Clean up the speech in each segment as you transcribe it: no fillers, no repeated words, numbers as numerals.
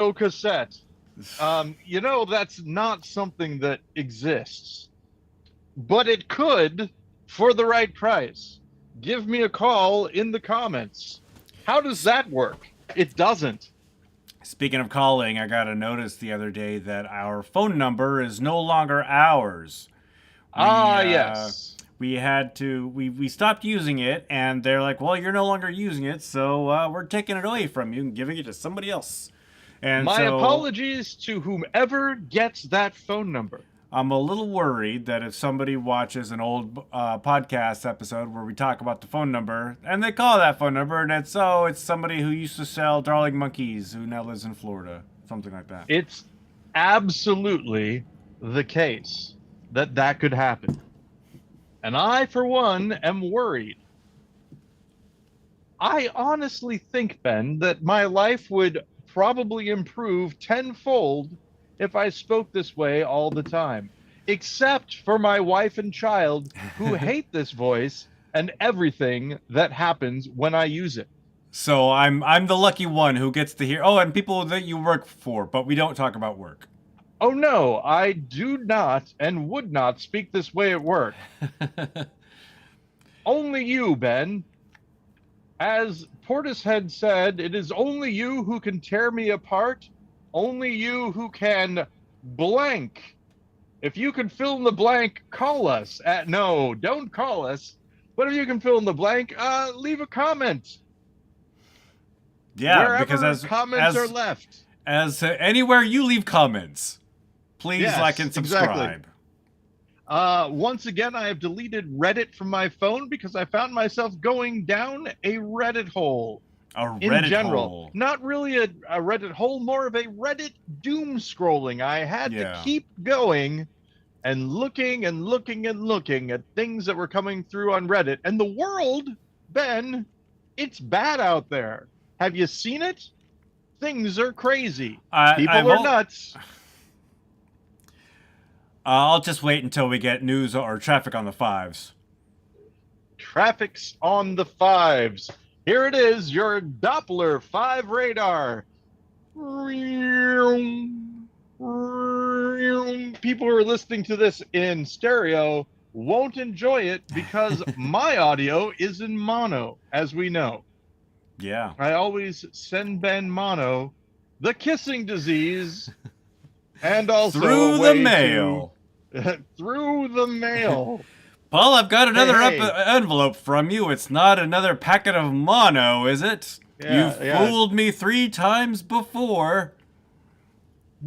cassette. That's not something that exists, but it could for the right price. Give me a call in the comments. How does that work? It doesn't. Speaking of calling, I got a notice the other day that our phone number is no longer ours. We Ah, uh, yes. we had to we stopped using it, and they're like, "Well, you're no longer using it, so we're taking it away from you and giving it to somebody else." And My so apologies to whomever gets that phone number. I'm a little worried that if somebody watches an old podcast episode where we talk about the phone number and they call that phone number and it's somebody who used to sell darling monkeys who now lives in Florida, something like that. It's absolutely the case that that could happen. And I, for one, am worried. I honestly think, Ben, that my life would probably improve tenfold if I spoke this way all the time, except for my wife and child who hate this voice and everything that happens when I use it. So I'm the lucky one who gets to hear. Oh, and people that you work for, but we don't talk about work. Oh no, I do not and would not speak this way at work. Only you, Ben. As Portishead said, it is only you who can tear me apart. Only you who can blank. If you can fill in the blank, call us. No, don't call us. But if you can fill in the blank, leave a comment. Yeah, Wherever because comments are left. As anywhere you leave comments, please like and subscribe. Exactly. Once again, I have deleted Reddit from my phone because I found myself going down a Reddit hole. In general, not really a Reddit hole, more of a Reddit doom scrolling. I had to keep going and looking and looking and looking at things that were coming through on Reddit. And the world, Ben, it's bad out there. Have you seen it? Things are crazy. People are nuts. I'll just wait until we get news or traffic on the fives. Traffic's on the fives. Here it is, your Doppler 5 radar. People who are listening to this in stereo won't enjoy it because my audio is in mono, as we know. Yeah. I always send Ben mono, the kissing disease, and also through the mail. Through the mail. Paul, I've got another envelope from you. It's not another packet of mono, is it? You've fooled me 3 times before.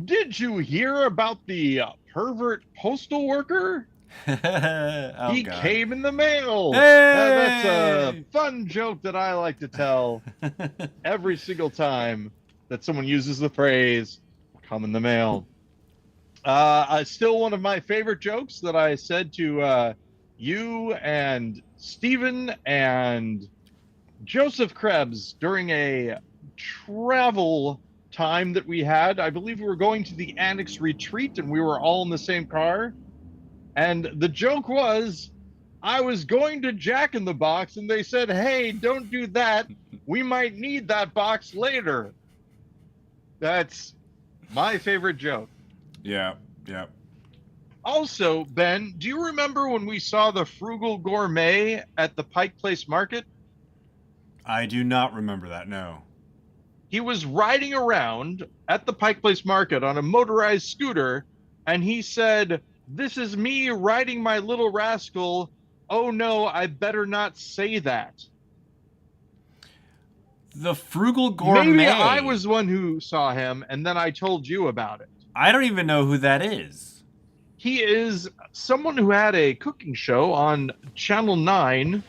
Did you hear about the pervert postal worker? He came in the mail. Hey! That's a fun joke that I like to tell every single time that someone uses the phrase, come in the mail. Still one of my favorite jokes that I said to you and Stephen and Joseph Krebs during a travel time that we had. I believe we were going to the Annex Retreat and we were all in the same car. And the joke was, I was going to Jack in the Box and they said, hey, don't do that. We might need that box later. That's my favorite joke. Yeah, yeah. Also, Ben, do you remember when we saw the Frugal Gourmet at the Pike Place Market? I do not remember that, no. He was riding around at the Pike Place Market on a motorized scooter, and he said, this is me riding my little rascal. Oh no, I better not say that. The Frugal Gourmet. Maybe I was one who saw him, and then I told you about it. I don't even know who that is. He is someone who had a cooking show on Channel 9,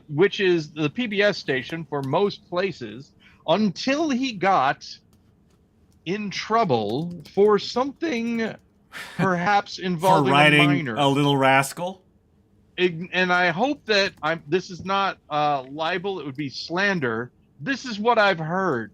which is the PBS station for most places, until he got in trouble for something perhaps involving for riding a minor. A little rascal? And I hope that this is not libel, it would be slander. This is what I've heard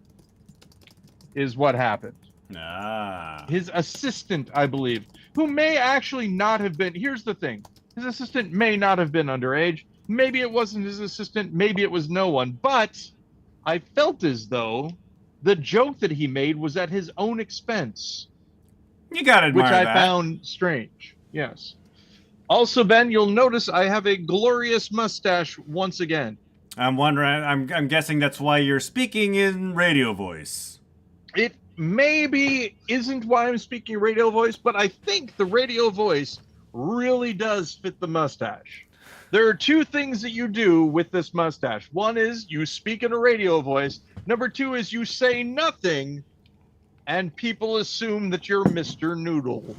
is what happened. Ah. His assistant, I believe, who may actually not have been, here's the thing, his assistant may not have been underage. Maybe it wasn't his assistant, maybe it was no one, but I felt as though the joke that he made was at his own expense, You gotta admire which I that. found strange. Yes. Also, Ben, you'll notice I have a glorious mustache once again. I'm wondering. I'm guessing that's why you're speaking in radio voice. It maybe isn't why I'm speaking radio voice, but I think the radio voice really does fit the mustache. There are two things that you do with this mustache. One is you speak in a radio voice. Number two is you say nothing, and people assume that you're Mr. Noodle.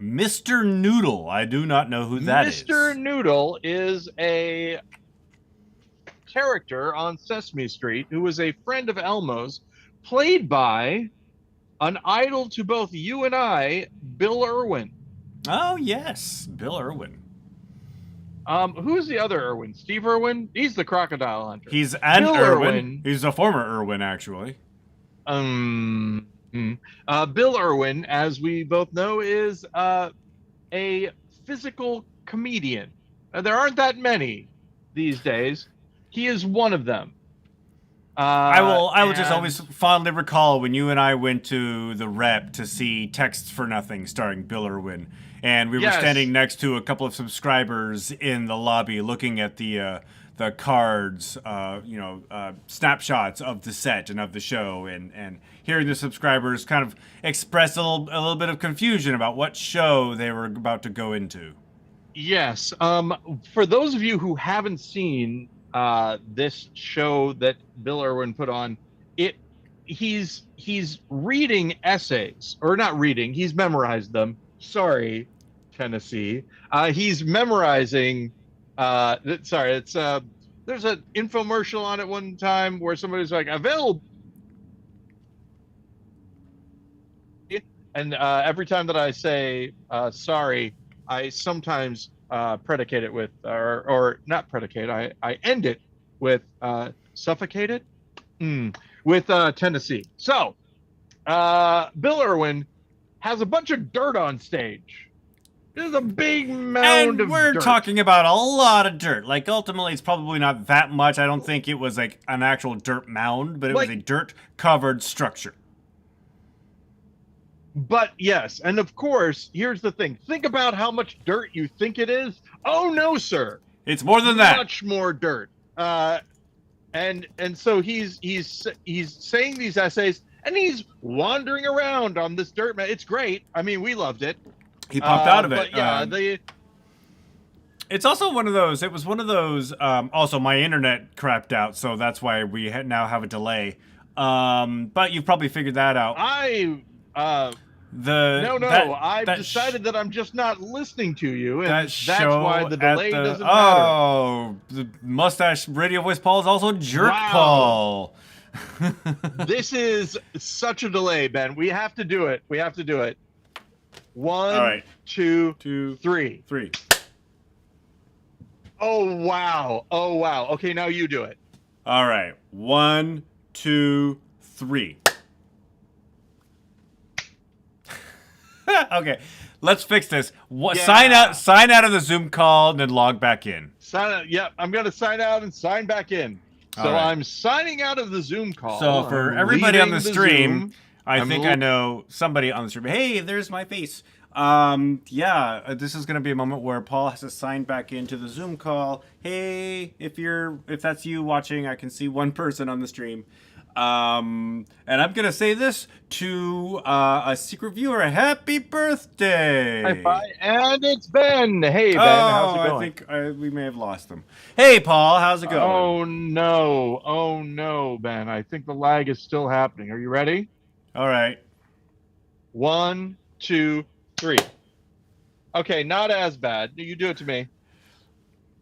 Mr. Noodle. I do not know who that is. Mr. Noodle is a character on Sesame Street who was a friend of Elmo's, played by an idol to both you and I, Bill Irwin. Oh, yes. Bill Irwin. Who's the other Irwin? Steve Irwin? He's the crocodile hunter. He's an Bill Irwin. He's a former Irwin, actually. Bill Irwin, as we both know, is a physical comedian. There aren't that many these days. He is one of them. I will just always fondly recall when you and I went to the Rep to see Texts for Nothing starring Bill Irwin, and we were standing next to a couple of subscribers in the lobby looking at the cards, snapshots of the set and of the show, and hearing the subscribers kind of express a little bit of confusion about what show they were about to go into. Yes. For those of you who haven't seen this show that Bill Irwin put on, he's reading essays, or not reading, he's memorized them. Sorry, Tennessee. He's memorizing there's an infomercial on it one time where somebody's like, available, and every time that I say sorry, I sometimes predicate it with, or not predicate, I end it with suffocated with Tennessee. So Bill Irwin has a bunch of dirt on stage. There's a big mound of dirt. And we're talking about a lot of dirt. Like, ultimately, it's probably not that much. I don't think it was like an actual dirt mound, but it was a dirt-covered structure. But yes, and of course, here's the thing. Think about how much dirt you think it is. Oh no, sir. It's more than that. Much more dirt. And so he's saying these essays, and he's wandering around on this dirt. It's great. I mean, we loved it. He popped out of it. But yeah, it's also one of those. It was one of those. Also, my internet crapped out, so that's why we now have a delay. But you've probably figured that out. I've decided that I'm just not listening to you, and that's why the delay doesn't matter. Oh, the mustache radio voice Paul is also Jerk Paul. This is such a delay, Ben. We have to do it. One, all right. two, three. Oh wow. Okay, now you do it. All right. 1, 2, 3. Okay, let's fix this. Sign out of the Zoom call, and then log back in. Sign out. Yep, I'm gonna sign out and sign back in. So right. I'm signing out of the Zoom call. So for everybody on the stream, I think I know somebody on the stream. Hey, there's my face. This is gonna be a moment where Paul has to sign back into the Zoom call. Hey, if that's you watching, I can see one person on the stream. And I'm gonna say this to a secret viewer: Happy birthday! High five. And it's Ben. Hey Ben, how's it going? I think we may have lost him. Hey Paul, how's it going? Oh no, Ben. I think the lag is still happening. Are you ready? All right. 1, 2, 3. Okay, not as bad. You do it to me.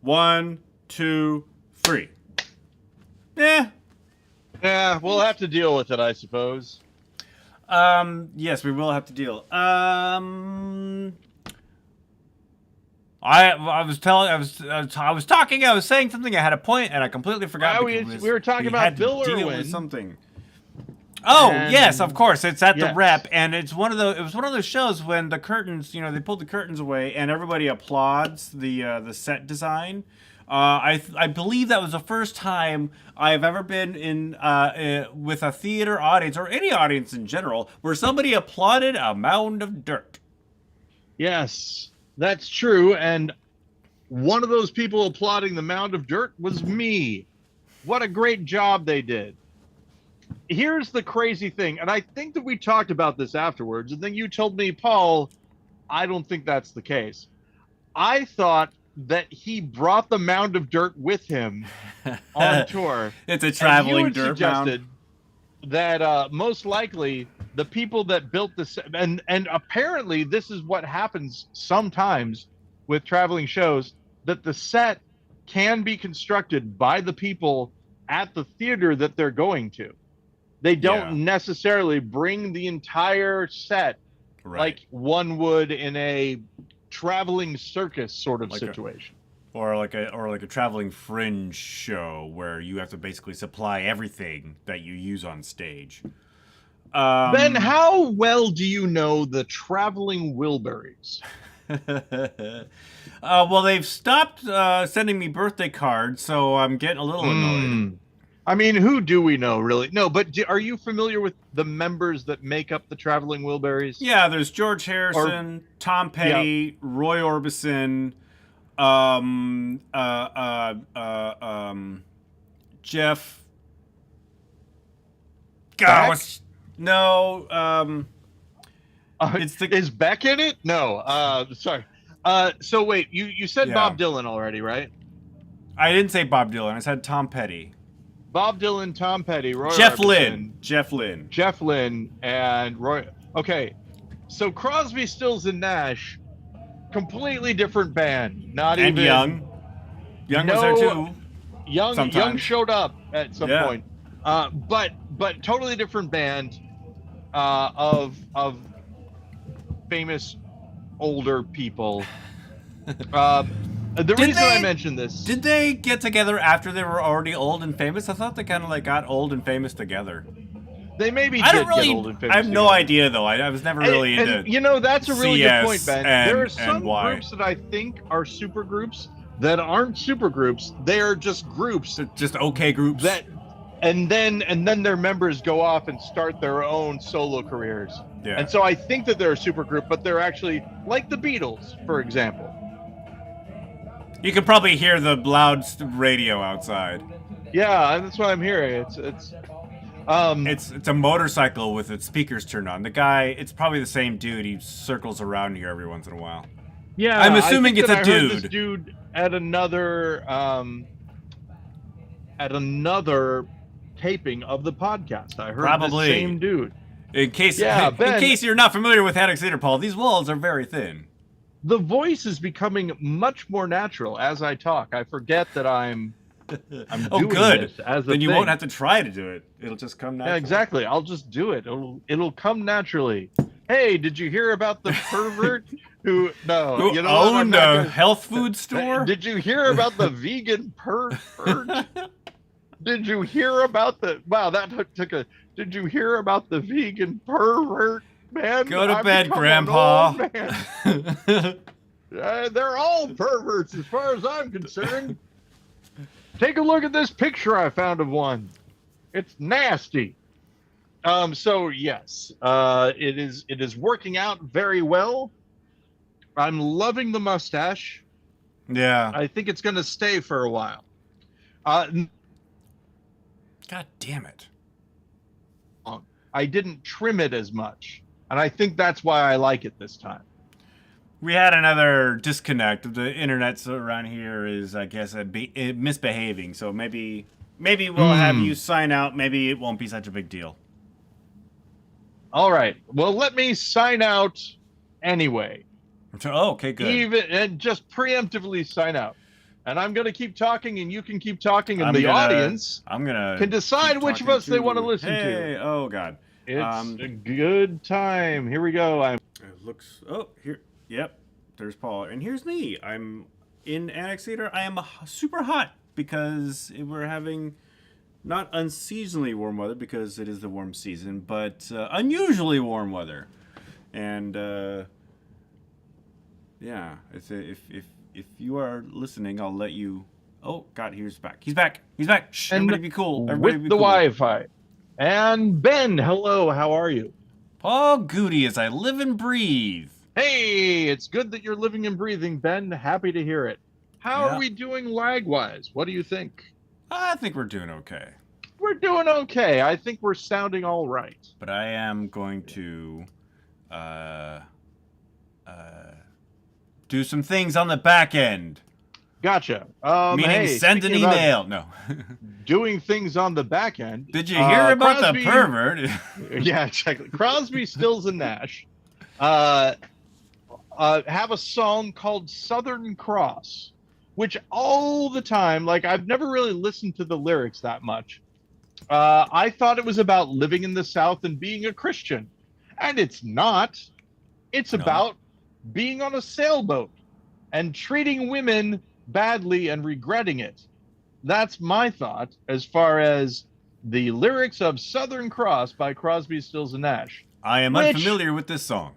1, 2, 3. Yeah, we'll have to deal with it, I suppose. Yes, we will have to deal. I was saying something. I had a point, and I completely forgot. We were talking about Bill Irwin. Something. Oh yes, of course. It's at the Rep, and it's one of those. It was one of those shows when the curtains, they pulled the curtains away, and everybody applauds the set design. I believe that was the first time I've ever been in with a theater audience or any audience in general where somebody applauded a mound of dirt. Yes, that's true. And one of those people applauding the mound of dirt was me. What a great job they did. Here's the crazy thing, and I think that we talked about this afterwards, and then you told me, Paul, I don't think that's the case. I thought that he brought the mound of dirt with him on tour. It's a traveling and you had dirt mound. suggested that most likely the people that built this, and apparently this is what happens sometimes with traveling shows, that the set can be constructed by the people at the theater that they're going to. They don't necessarily bring the entire set like one would in a traveling circus sort of situation. Or like a traveling fringe show where you have to basically supply everything that you use on stage. Ben, how well do you know the traveling Wilburys? Well, they've stopped sending me birthday cards, so I'm getting a little annoyed. I mean, who do we know, really? No, but are you familiar with the members that make up the Traveling Wilburys? Yeah, there's George Harrison, Tom Petty, Roy Orbison, Jeff. Gosh, no. Is Beck in it? No. Sorry. So wait, you said Bob Dylan already, right? I didn't say Bob Dylan. I said Tom Petty. Bob Dylan, Tom Petty, Roy Jeff Orbison, Lynne, and Roy. Okay, so Crosby, Stills, and Nash, completely different band. Not and even Young was there too. Young showed up at some point, but totally different band of famous older people. The reason I mentioned this... Did they get together after they were already old and famous? I thought they kind of like got old and famous together. They maybe did get old and famous I have no idea, though. I was never really into and, you know, that's a really good point, Ben. There are some groups groups that I think are super groups that aren't super groups. They are just groups. Just okay groups. And then their members go off and start their own solo careers. Yeah. And so I think that they're a super group, but they're actually like the Beatles, for example. You can probably hear the loud radio outside. Yeah, that's what I'm hearing. It's a motorcycle with its speakers turned on. The guy, it's probably the same dude. He circles around here every once in a while. Yeah, I'm assuming it's a I dude. heard this dude at another taping of the podcast. I heard the same dude. In case you're not familiar with Haddock's Theater, Paul, these walls are very thin. The voice is becoming much more natural as I talk. I forget that I'm doing this as a Then you thing. won't have to try to do it. It'll just come naturally. Yeah, exactly. I'll just do it. It'll come naturally. Hey, did you hear about the pervert who owned a health food store? Did you hear about the vegan pervert? Did you hear about the did you hear about the vegan pervert? Man, go to bed, Grandpa. They're all perverts as far as I'm concerned. Take a look at this picture I found of one. It's nasty. So yes, it is working out very well. I'm loving the mustache. Yeah. I think it's going to stay for a while. God damn it. I didn't trim it as much. And I think that's why I like it this time. We had another disconnect. The internet around here is, I guess, misbehaving. So maybe we'll have you sign out. Maybe it won't be such a big deal. All right. Well, let me sign out anyway. Oh, okay, good. And just preemptively sign out. And I'm going to keep talking, and you can keep talking, and the audience can decide which of us they want to listen to. Oh, God. It's a good time. Here we go. It looks... Oh, here. Yep. There's Paul. And here's me. I'm in Annex Theater. I am super hot because we're having not unseasonably warm weather because it is the warm season, but unusually warm weather. And, yeah. If you are listening, I'll let you Oh, God, he's back. He's back. He's back. Shh, And everybody be cool. Everybody with be the cool. Wi-Fi. And Ben, hello, how are you? Oh, Goody, as I live and breathe. Hey, it's good that you're living and breathing, Ben. Happy to hear it. How are Yeah. we doing lag-wise? What do you think? I think we're doing okay. We're doing okay. I think we're sounding all right. But I am going to do some things on the back end. Gotcha. Meaning hey, send an speaking about email. No. doing things on the back end. Did you hear about Crosby, the pervert? Yeah, exactly. Crosby, Stills, and Nash have a song called Southern Cross, which all the time, like, I've never really listened to the lyrics that much. I thought it was about living in the South and being a Christian, and it's not. It's No. about being on a sailboat and treating women badly and regretting it. That's my thought as far as the lyrics of Southern Cross by Crosby, Stills, and Nash. I am Which, unfamiliar with this song.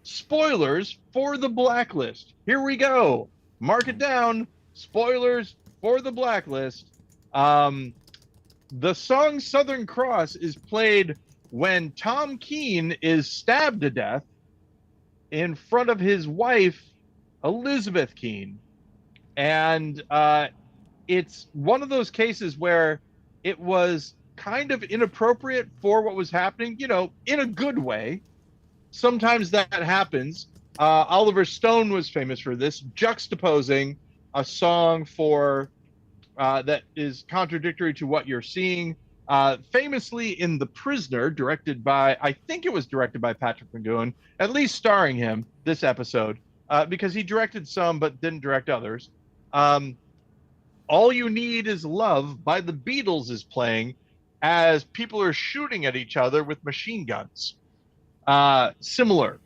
spoilers for the Blacklist. Here we go. Mark it down. Spoilers for the Blacklist. The song Southern Cross is played when Tom Keene is stabbed to death in front of his wife, Elizabeth Keene. And it's one of those cases where it was kind of inappropriate for what was happening, you know, in a good way. Sometimes that happens. Oliver Stone was famous for this, juxtaposing a song for that is contradictory to what you're seeing. Famously in The Prisoner, I think it was directed by Patrick McGowan, at least starring him this episode, because he directed some but didn't direct others. All You Need Is Love by the Beatles is playing as people are shooting at each other with machine guns. Similar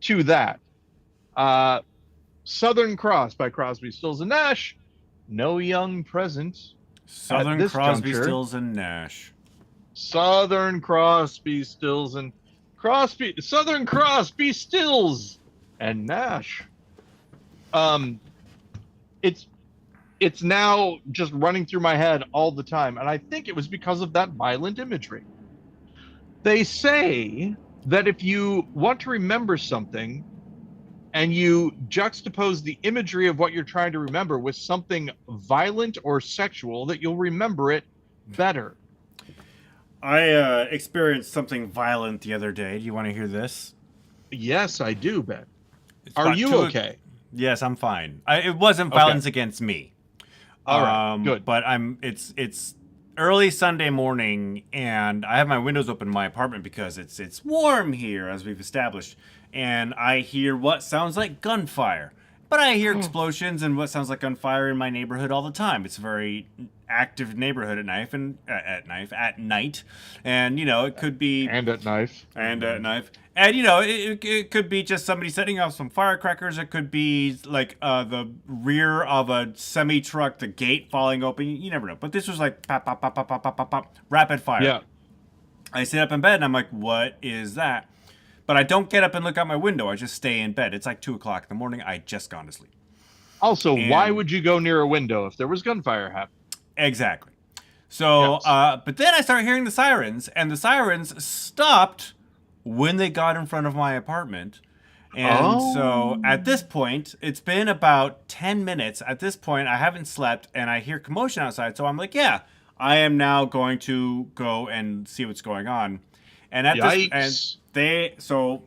to that. Southern Cross by Crosby, Stills, and Nash. No young present. Southern Crosby, Stills, and Nash. Southern Crosby, Stills, and Southern Crosby, Stills, and Nash. It's now just running through my head all the time, and I think it was because of that violent imagery. They say that if you want to remember something and you juxtapose the imagery of what you're trying to remember with something violent or sexual, that you'll remember it better. I experienced something violent the other day. Do you want to hear this? Yes, I do, Ben. Are you okay? Yes, I'm fine. It wasn't violence against me. All right, good. But it's early Sunday morning, and I have my windows open in my apartment because it's warm here, as we've established. And I hear what sounds like gunfire. But I hear explosions and what sounds like gunfire in my neighborhood all the time. It's a very active neighborhood at night. And, you know, it could be... And at knife. And, you know, it could be just somebody setting off some firecrackers. It could be, like, the rear of a semi-truck, the gate falling open. You never know. But this was like pop, pop, pop, pop, pop, pop, pop, pop, rapid fire. Yeah. I sit up in bed and I'm like, what is that? But I don't get up and look out my window. I just stay in bed. It's like 2 o'clock in the morning. I just gone to sleep. Also, why would you go near a window if there was gunfire happening? Exactly. So, Yes. but then I started hearing the sirens, and the sirens stopped when they got in front of my apartment. And so at this point, it's been about 10 minutes. At this point, I haven't slept, and I hear commotion outside. So I'm like, yeah, I am now going to go and see what's going on. And at Yikes. so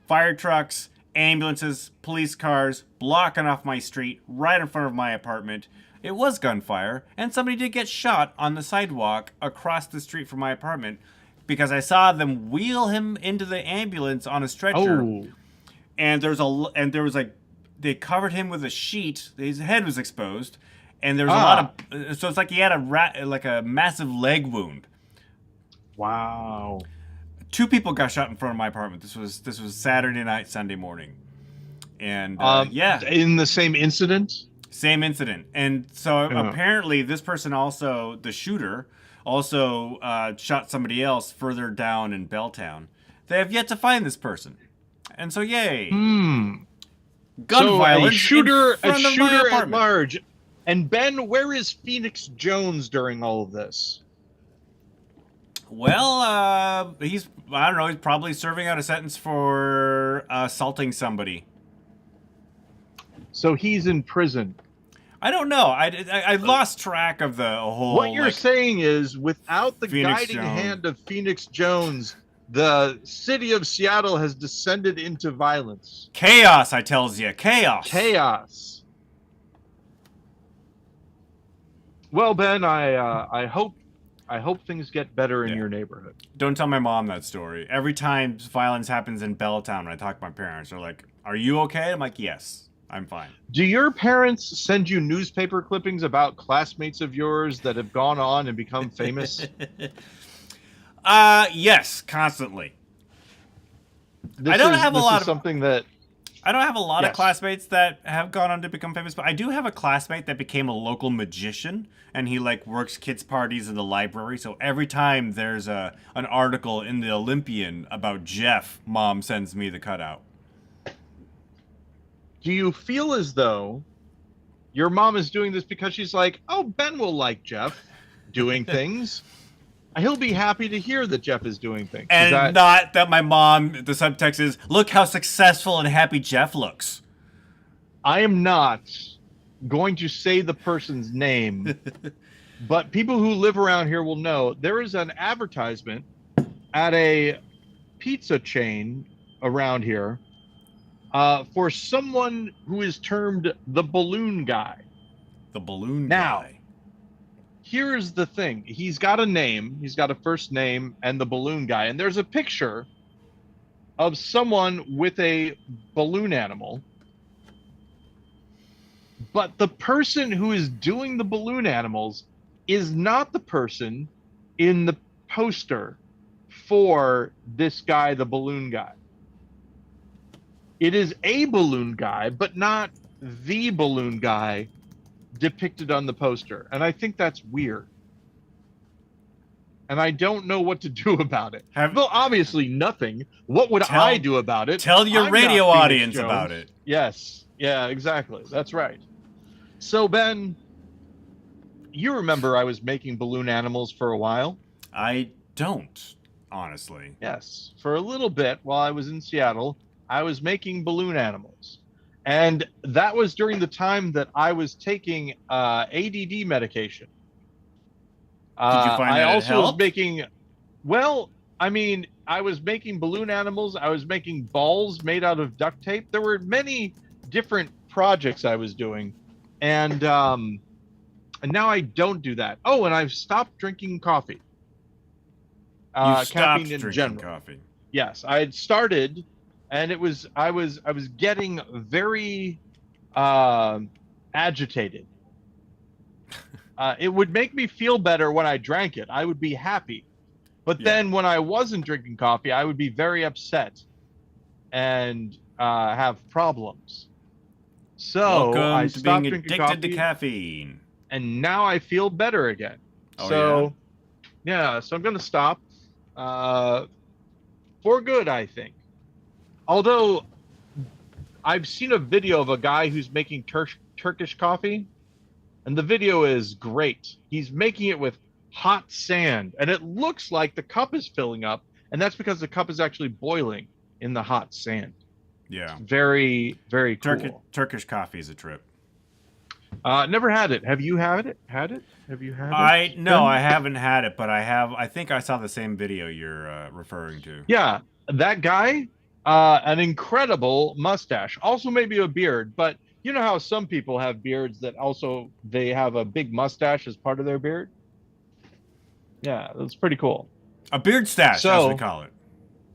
fire trucks, ambulances, police cars blocking off my street right in front of my apartment. It was gunfire, and somebody did get shot on the sidewalk across the street from my apartment because I saw them wheel him into the ambulance on a stretcher. Oh. And there was like they covered him with a sheet. His head was exposed, and there was a lot of. So it's like he had a massive leg wound. Wow. 2 people got shot in front of my apartment. This was Saturday night, Sunday morning, and yeah, in the same incident. Same incident. And so apparently this person also, the shooter, also shot somebody else further down in Belltown. They have yet to find this person. And so, yay. Gun violence a shooter in front of my at apartment. large And Ben, where is Phoenix Jones during all of this? Well, I don't know, he's probably serving out a sentence for assaulting somebody. So he's in prison. I don't know. I lost track of the whole. What you're saying is, without the Phoenix guiding Jones. hand of Phoenix Jones, the city of Seattle has descended into violence. Chaos, I tells you. Chaos. Chaos. Well, Ben, I hope things get better in your neighborhood. Don't tell my mom that story. Every time violence happens in Belltown, when I talk to my parents, they're like, "Are you okay?" I'm like, "Yes, I'm fine." Do your parents send you newspaper clippings about classmates of yours that have gone on and become famous? Yes, constantly. I don't have a lot of something that. I don't have a lot of classmates that have gone on to become famous, but I do have a classmate that became a local magician, and he like works kids' parties in the library. So every time there's an article in the Olympian about Jeff, Mom sends me the cutout. Do you feel as though your mom is doing this because she's like, oh, Ben will like Jeff doing things. He'll be happy to hear that Jeff is doing things. And not that my mom, the subtext is, look how successful and happy Jeff looks. I am not going to say the person's name, but people who live around here will know there is an advertisement at a pizza chain around here for someone who is termed the balloon guy. The balloon now, guy. Here's the thing. He's got a name. He's got a first name and the balloon guy. And there's a picture of someone with a balloon animal. But the person who is doing the balloon animals is not the person in the poster for this guy, the balloon guy. It is a balloon guy, but not the balloon guy depicted on the poster. And I think that's weird. And I don't know what to do about it. Well, obviously nothing. What would I do about it? Tell your radio audience about it. Yes. Yeah, exactly. That's right. So, Ben, you remember I was making balloon animals for a while? I don't, honestly. Yes. For a little bit while I was in Seattle, I was making balloon animals. And that was during the time that I was taking ADD medication. Did you find that I also it helped? was making, well, I mean, I was making balloon animals. I was making balls made out of duct tape. There were many different projects I was doing. And now I don't do that. Oh, and I've stopped drinking coffee. You stopped caffeine in drinking general. coffee. Yes, I had started, and I was getting very agitated. It would make me feel better when I drank it. I would be happy. But then when I wasn't drinking coffee, I would be very upset and have problems. So Welcome I to stopped being drinking addicted coffee, to caffeine. and now I feel better again. Oh, so I'm going to stop for good, I think. Although I've seen a video of a guy who's making Turkish coffee, and the video is great. He's making it with hot sand, and it looks like the cup is filling up, and that's because the cup is actually boiling in the hot sand. Yeah. It's very, very cool. Turkish coffee is a trip. Never had it. Have you had it? Have you had it? No, I haven't had it, but I think I saw the same video you're referring to. Yeah, that guy, an incredible mustache, also maybe a beard, but you know how some people have beards that also they have a big mustache as part of their beard? Yeah, that's pretty cool. A beard stash, as we call it.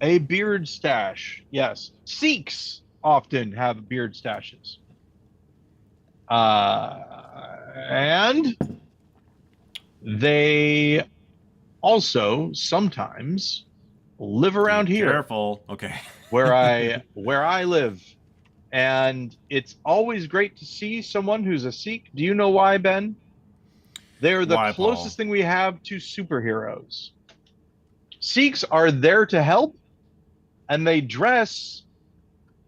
A beard stash, yes. Sikhs often have beard stashes. And they also sometimes live around here. Careful. Okay. where I live. And it's always great to see someone who's a Sikh. Do you know why, Ben? They're the closest thing we have to superheroes. Sikhs are there to help, and they dress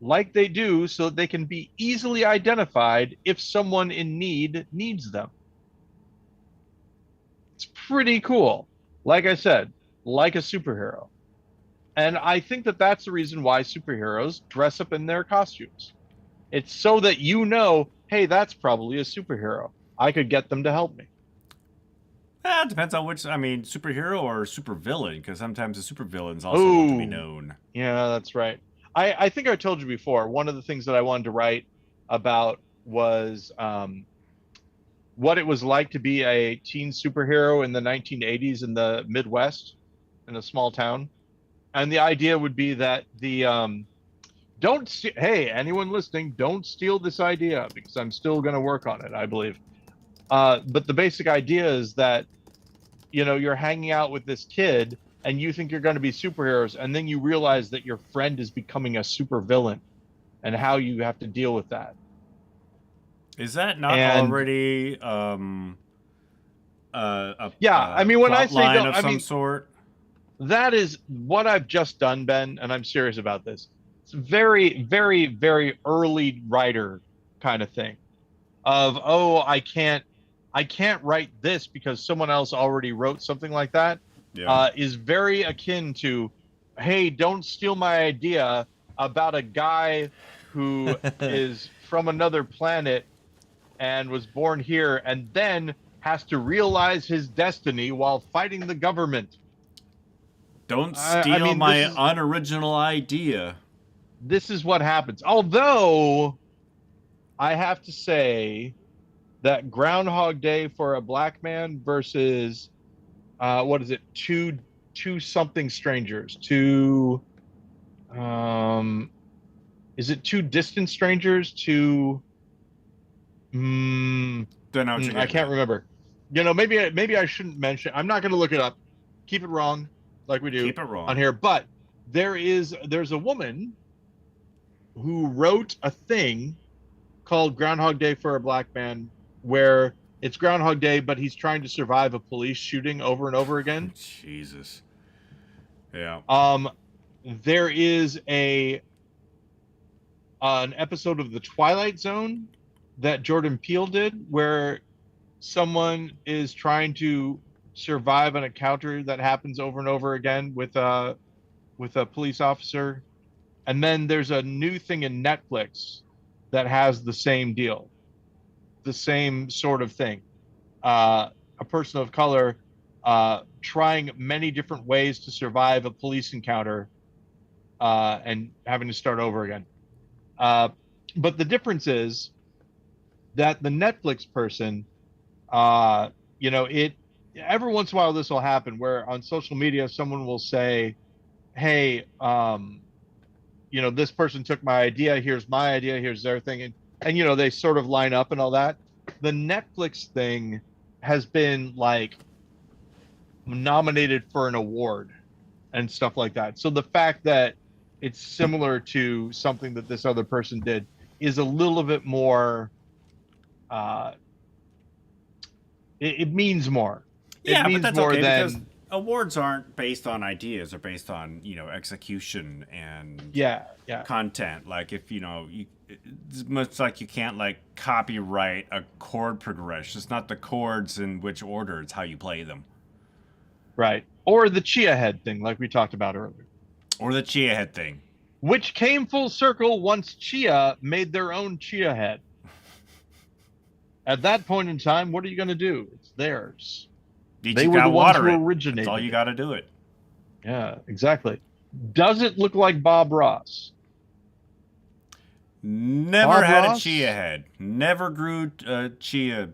like they do so that they can be easily identified if someone in need needs them. It's pretty cool. Like I said, like a superhero. And I think that that's the reason why superheroes dress up in their costumes. It's so that you know, hey, that's probably a superhero. I could get them to help me. It depends on which, I mean, superhero or supervillain, because sometimes the supervillains also want to be Oh, known. yeah, that's right. I think I told you before, one of the things that I wanted to write about was what it was like to be a teen superhero in the 1980s in the Midwest in a small town. And the idea would be that the don't hey, anyone listening, don't steal this idea because I'm still going to work on it, I believe. But the basic idea is that you're hanging out with this kid and you think you're going to be superheroes, and then you realize that your friend is becoming a supervillain and how you have to deal with that. Is that not And already yeah, I a mean, when I plot say line don't, of I some mean, sort? that is what I've just done, Ben, and I'm serious about this. It's very, very, very early writer kind of thing of, oh, I can't write this because someone else already wrote something like that. Yeah. Is very akin to, hey, don't steal my idea about a guy who is from another planet and was born here and then has to realize his destiny while fighting the government. Don't I steal mean, my unoriginal idea. this is what happens. Although I have to say that Groundhog Day for a black man versus what is it? Two something strangers. Two is it two distant strangers? Two Don't know what you're I getting can't at. remember. Maybe I shouldn't mention. I'm not going to look it up. Keep it wrong, like we do Keep it on wrong. here. But there's a woman who wrote a thing called Groundhog Day for a Black Man, where it's Groundhog Day, but he's trying to survive a police shooting over and over again. Jesus. Yeah. There is an episode of The Twilight Zone that Jordan Peele did where someone is trying to survive an encounter that happens over and over again with a police officer. And then there's a new thing in Netflix that has the same deal, the same sort of thing. A person of color trying many different ways to survive a police encounter and having to start over again. Uh, but the difference is that the Netflix person, it every once in a while this will happen where on social media someone will say, "Hey, this person took my idea. Here's my idea. Here's their thing," and they sort of line up and all that. The Netflix thing has been like nominated for an award and stuff like that. So the fact that it's similar to something that this other person did is a little bit more. Uh, it means more. It Yeah, but means that's more okay because than awards aren't based on ideas; they're based on execution and yeah. content. Like if it's much like you can't like copyright a chord progression. It's not the chords in which order; it's how you play them. Right. Or the chia head thing, like we talked about earlier. Or the chia head thing. Which came full circle once Chia made their own chia head. At that point in time, what are you going to do? It's theirs. They were the ones who originated. That's all you got to do it. Yeah, exactly. Does it look like Bob Ross? Never Bob had Ross? a chia head. Never grew chia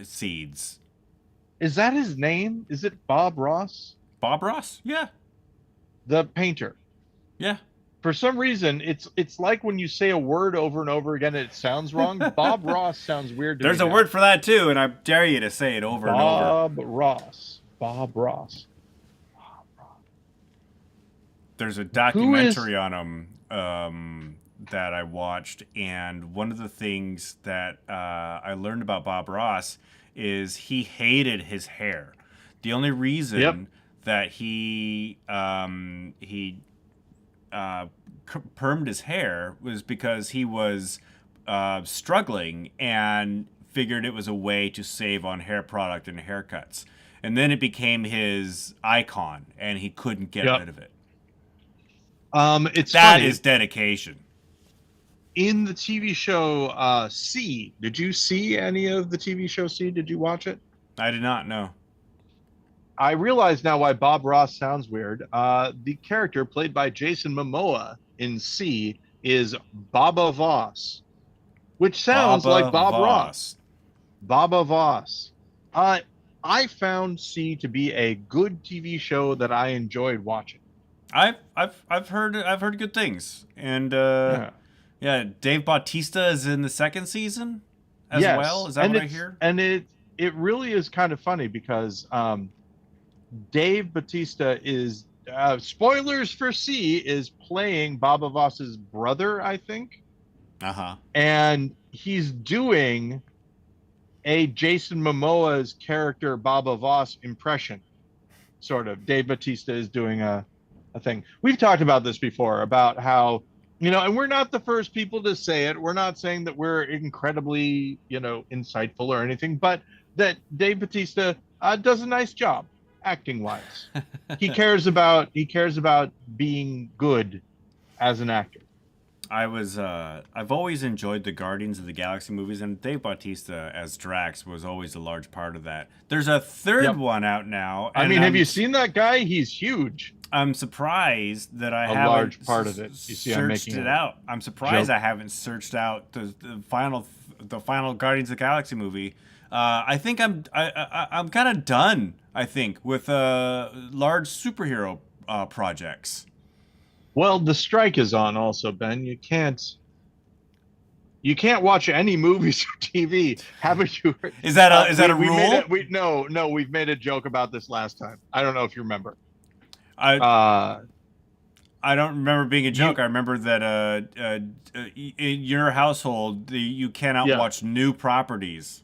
seeds. Is that his name? Is it Bob Ross? Bob Ross? Yeah. The painter. Yeah. For some reason, it's like when you say a word over and over again and it sounds wrong. Bob Ross sounds weird to There's me a now. word for that too, and I dare you to say it over and over. Bob Ross. Bob Ross. There's a documentary on him that I watched, and one of the things that I learned about Bob Ross is he hated his hair. The only reason that he permed his hair was because he was struggling and figured it was a way to save on hair product and haircuts. And then it became his icon, and he couldn't get rid of it. It's that funny. is dedication. In the TV show C, did you see any of the TV show C? Did you watch it? I did not know. I realize now why Bob Ross sounds weird. The character played by Jason Momoa in C is Baba Voss, which sounds like Bob Ross. Baba Voss. I found C to be a good TV show that I enjoyed watching. I've heard good things, and yeah, Dave Bautista is in the second season as well. Is that what I hear? And it really is kind of funny because Dave Bautista is spoilers for C is playing Baba Voss's brother, I think. And he's doing a Jason Momoa's character Baba Voss impression, sort of. Dave Bautista is doing a thing. We've talked about this before, about how, and we're not the first people to say it. We're not saying that we're incredibly, insightful or anything, but that Dave Bautista does a nice job acting wise. He cares about being good as an actor. I've always enjoyed the Guardians of the Galaxy movies, and Dave Bautista as Drax was always a large part of that. There's a third one out now. I mean, have you seen that guy? He's huge. I'm surprised that I haven't large part of it. You see, searched it out. I'm surprised I haven't searched out the final Guardians of the Galaxy movie. I think I'm kind of done. I think with large superhero projects. Well, the strike is on also, Ben. You can't watch any movies or TV. Haven't you? Is that a rule? We've made a joke about this last time. I don't know if you remember. I don't remember being a joke. I remember that in your household, you cannot watch new properties.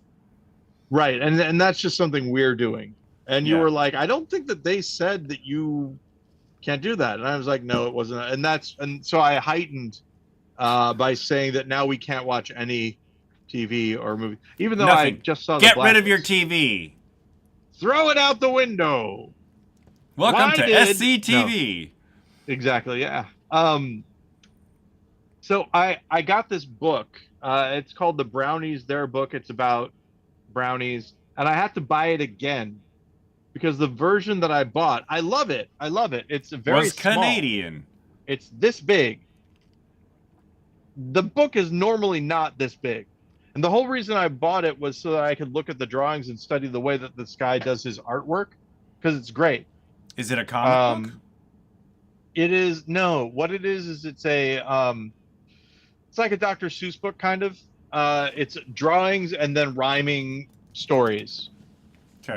Right, and that's just something we're doing. And you were like, I don't think that they said that you can't do that. And I was like, no, it wasn't. And so I heightened by saying that now we can't watch any TV or movie, even though I just saw. Get rid of your TV. Throw it out the window. Welcome to SCTV. No. Exactly. Yeah. So I got this book. It's called The Brownies Their Book. It's about brownies, and I have to buy it again because the version that I bought, I love it. It's very small. Canadian. It's this big. The book is normally not this big. And the whole reason I bought it was so that I could look at the drawings and study the way that this guy does his artwork, because it's great. Is it a comic book? It is. No, what it is it's a it's like a Dr. Seuss book kind of. It's drawings and then rhyming stories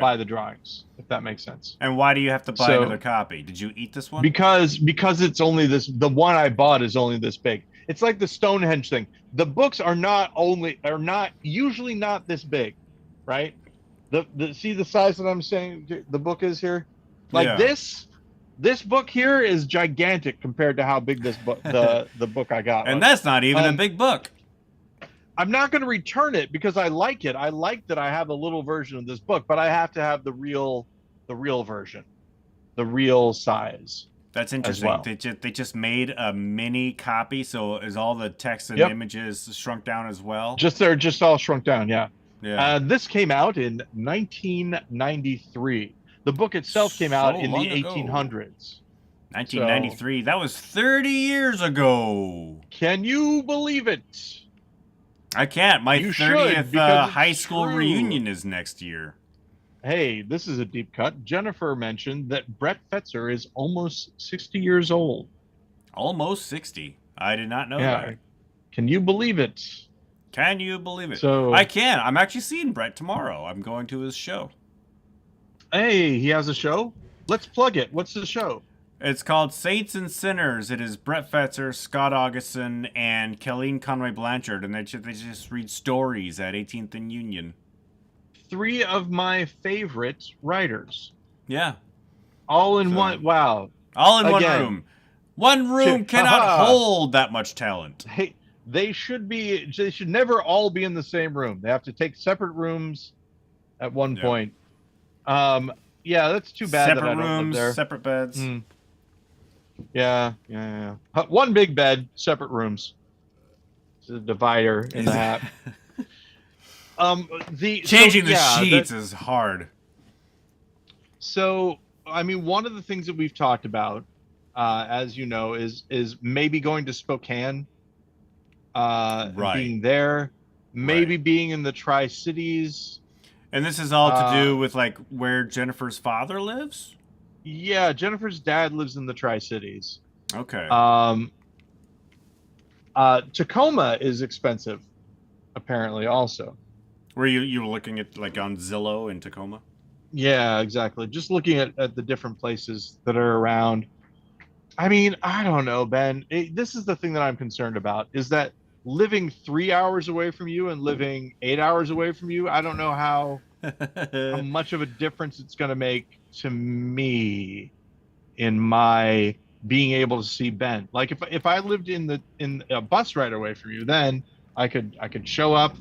by the drawings, if that makes sense. And why do you have to buy another copy? Did you eat this one? Because it's only this. The one I bought is only this big. It's like the Stonehenge thing. The books are not usually not this big, right? See the size that I'm saying the book is here? Like this book here is gigantic compared to how big this book the book I got. And that's not even a big book. I'm not going to return it because I like it. I like that I have a little version of this book, but I have to have the real version, the real size. That's interesting. Well. They just made a mini copy, so is all the text and images shrunk down as well? They're just all shrunk down, yeah. Yeah. This came out in 1993. The book itself came out in the 1800s. 1993. That was 30 years ago. Can you believe it? I can't. My You 30th should, high school reunion is next year. Hey, this is a deep cut. Jennifer mentioned that Brett Fetzer is almost 60 years old. Almost 60. I did not know that. Can you believe it? Can you believe it? So, I can. I'm actually seeing Brett tomorrow. I'm going to his show. Hey, he has a show? Let's plug it. What's the show? It's called Saints and Sinners. It is Brett Fetzer, Scott Augustin, and Colleen Conway Blanchard, and they just read stories at 18th and Union. 3 of my favorite writers. Yeah. All in one. Wow. All in one room. One room cannot hold that much talent. They should never all be in the same room. They have to take separate rooms at one point. Yeah, that's too bad separate that I don't rooms, live there. Separate beds. Yeah. One big bed, separate rooms. It's a divider in the hat. Changing the sheets is hard. So, I mean, one of the things that we've talked about, as you know, is maybe going to Spokane, being there, maybe being in the Tri-Cities. And this is all to do with like where Jennifer's father lives? Yeah, Jennifer's dad lives in the Tri-Cities. Okay. Tacoma is expensive, apparently, also. Were you looking at like on Zillow in Tacoma? Yeah, exactly. Just looking at the different places that are around. I mean, I don't know, Ben. This is the thing that I'm concerned about, is that living 3 hours away from you and living 8 hours away from you, I don't know how much of a difference it's going to make to me in my being able to see Ben. Like if I lived in a bus ride away from you, then I could show up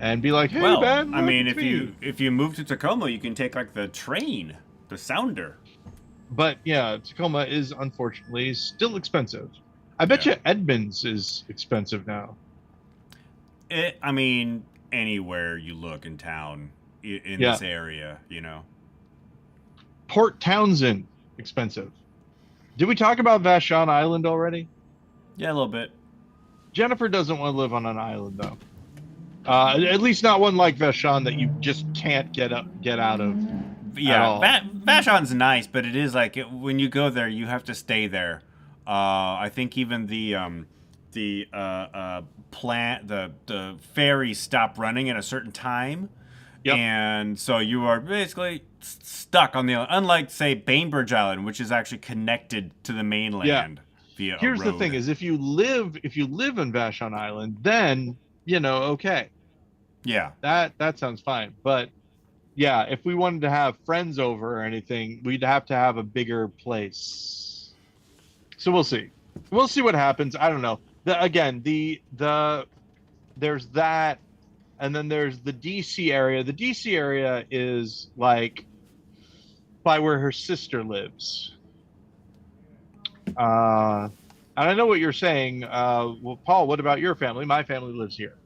and be like, "Hey, Ben." I mean, if you move to Tacoma, you can take like the train, the Sounder. But yeah, Tacoma is unfortunately still expensive. I bet you Edmonds is expensive now. I mean, anywhere you look in town in this area, you know. Port Townsend, expensive. Did we talk about Vashon Island already? Yeah, a little bit. Jennifer doesn't want to live on an island, though. At least not one like Vashon that you just can't get out of. Yeah, Vashon's nice, but it is like when you go there, you have to stay there. I think even the ferries stop running at a certain time. Yep. And so you are basically stuck on the island. Unlike, say, Bainbridge Island, which is actually connected to the mainland via a road. Here's the thing: is if you live in Vashon Island, then okay. Yeah. That sounds fine. But yeah, if we wanted to have friends over or anything, we'd have to have a bigger place. So we'll see. We'll see what happens. I don't know. There's that. And then there's the DC area. The DC area is like by where her sister lives. And I know what you're saying. Well, Paul, what about your family? My family lives here.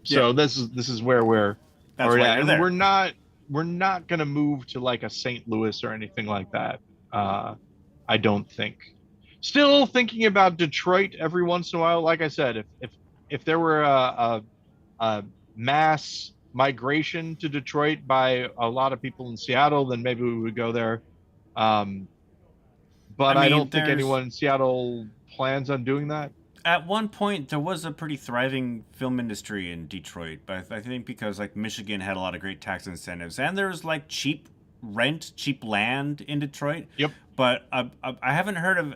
So this is where we're at. And we're not gonna move to like a St. Louis or anything like that. I don't think. Still thinking about Detroit every once in a while. Like I said, if there were a mass migration to Detroit by a lot of people in Seattle, then maybe we would go there. But I don't think anyone in Seattle plans on doing that. At one point, there was a pretty thriving film industry in Detroit, but I think because like Michigan had a lot of great tax incentives, and there's like cheap land in Detroit. Yep. But I haven't heard of.